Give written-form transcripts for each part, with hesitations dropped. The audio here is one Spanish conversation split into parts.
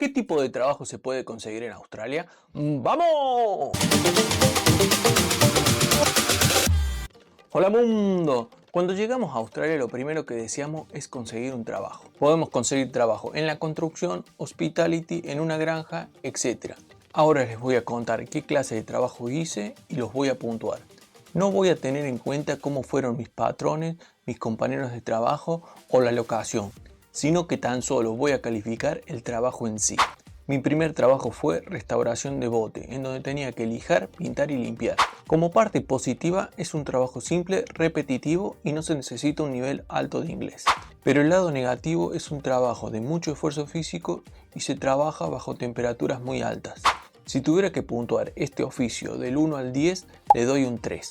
¿Qué tipo de trabajo se puede conseguir en Australia? ¡Vamos! Hola mundo. Cuando llegamos a Australia lo primero que deseamos es conseguir un trabajo. Podemos conseguir trabajo en la construcción, hospitality, en una granja, etc. Ahora les voy a contar qué clase de trabajo hice y los voy a puntuar. No voy a tener en cuenta cómo fueron mis patrones, mis compañeros de trabajo o la locación, sino que tan solo voy a calificar el trabajo en sí. Mi primer trabajo fue restauración de bote, en donde tenía que lijar, pintar y limpiar. Como parte positiva, es un trabajo simple, repetitivo y no se necesita un nivel alto de inglés. Pero el lado negativo es un trabajo de mucho esfuerzo físico y se trabaja bajo temperaturas muy altas. Si tuviera que puntuar este oficio del 1 al 10, le doy un 3.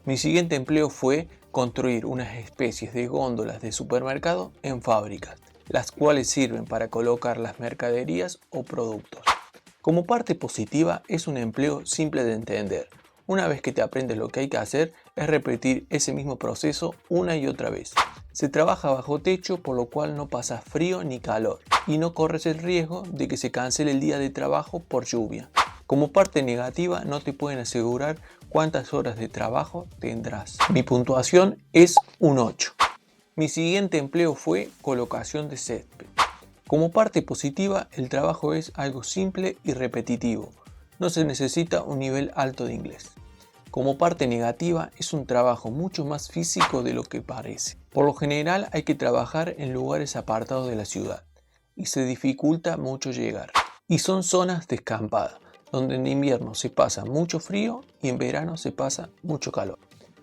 Mi siguiente empleo fue construir unas especies de góndolas de supermercado en fábricas, las cuales sirven para colocar las mercaderías o productos. Como parte positiva, es un empleo simple de entender. Una vez que te aprendes lo que hay que hacer, es repetir ese mismo proceso una y otra vez. Se trabaja bajo techo, por lo cual no pasas frío ni calor y no corres el riesgo de que se cancele el día de trabajo por lluvia. Como parte negativa, no te pueden asegurar cuántas horas de trabajo tendrás. Mi puntuación es un 8. Mi siguiente empleo fue colocación de césped. Como parte positiva, el trabajo es algo simple y repetitivo. No se necesita un nivel alto de inglés. Como parte negativa, es un trabajo mucho más físico de lo que parece. Por lo general hay que trabajar en lugares apartados de la ciudad y se dificulta mucho llegar. Y son zonas descampadas, donde en invierno se pasa mucho frío y en verano se pasa mucho calor.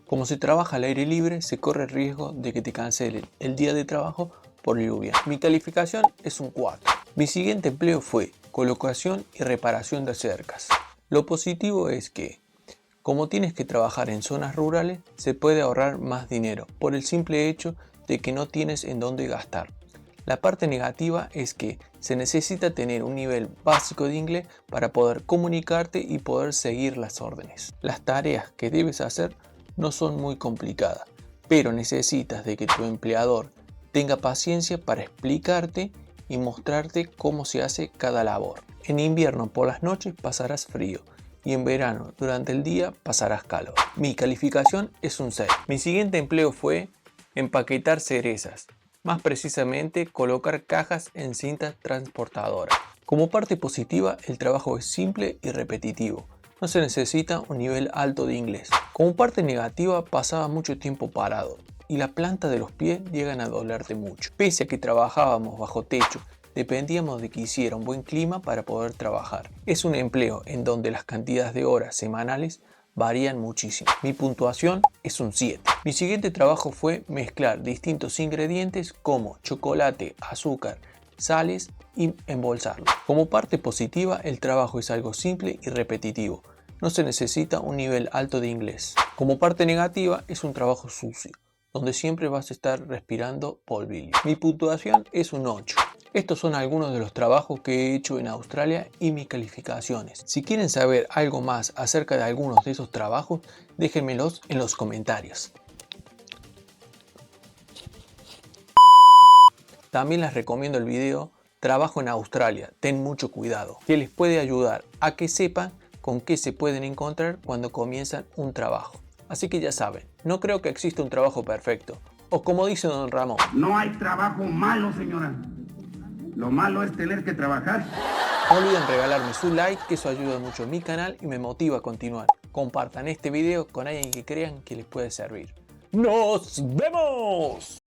Como se trabaja al aire libre, se corre el riesgo de que te cancelen el día de trabajo por lluvia. Mi calificación es un 4. Mi siguiente empleo fue colocación y reparación de cercas. Lo positivo es que, como tienes que trabajar en zonas rurales, se puede ahorrar más dinero por el simple hecho de que no tienes en dónde gastar. La parte negativa es que se necesita tener un nivel básico de inglés para poder comunicarte y poder seguir las órdenes. Las tareas que debes hacer no son muy complicadas, pero necesitas de que tu empleador tenga paciencia para explicarte y mostrarte cómo se hace cada labor. En invierno por las noches pasarás frío y en verano durante el día pasarás calor. Mi calificación es un 6. Mi siguiente empleo fue empaquetar cerezas, más precisamente colocar cajas en cintas transportadoras. Como parte positiva, el trabajo es simple y repetitivo. No se necesita un nivel alto de inglés. Como parte negativa, pasaba mucho tiempo parado y la planta de los pies llegan a dolerte mucho. Pese a que trabajábamos bajo techo, dependíamos de que hiciera un buen clima para poder trabajar. Es un empleo en donde las cantidades de horas semanales varían muchísimo. Mi puntuación es un 7. Mi siguiente trabajo fue mezclar distintos ingredientes como chocolate, azúcar, sales y embolsarlo. Como parte positiva, el trabajo es algo simple y repetitivo. No se necesita un nivel alto de inglés. Como parte negativa, es un trabajo sucio, donde siempre vas a estar respirando polvillo. Mi puntuación es un 8. Estos son algunos de los trabajos que he hecho en Australia y mis calificaciones. Si quieren saber algo más acerca de algunos de esos trabajos, déjenmelos en los comentarios. También les recomiendo el video Trabajo en Australia, ten mucho cuidado, que les puede ayudar a que sepan con qué se pueden encontrar cuando comienzan un trabajo. Así que ya saben, no creo que exista un trabajo perfecto. O como dice don Ramón, no hay trabajo malo, señora. Lo malo es tener que trabajar. No olviden regalarme su like, que eso ayuda mucho a mi canal y me motiva a continuar. Compartan este video con alguien que crean que les puede servir. ¡Nos vemos!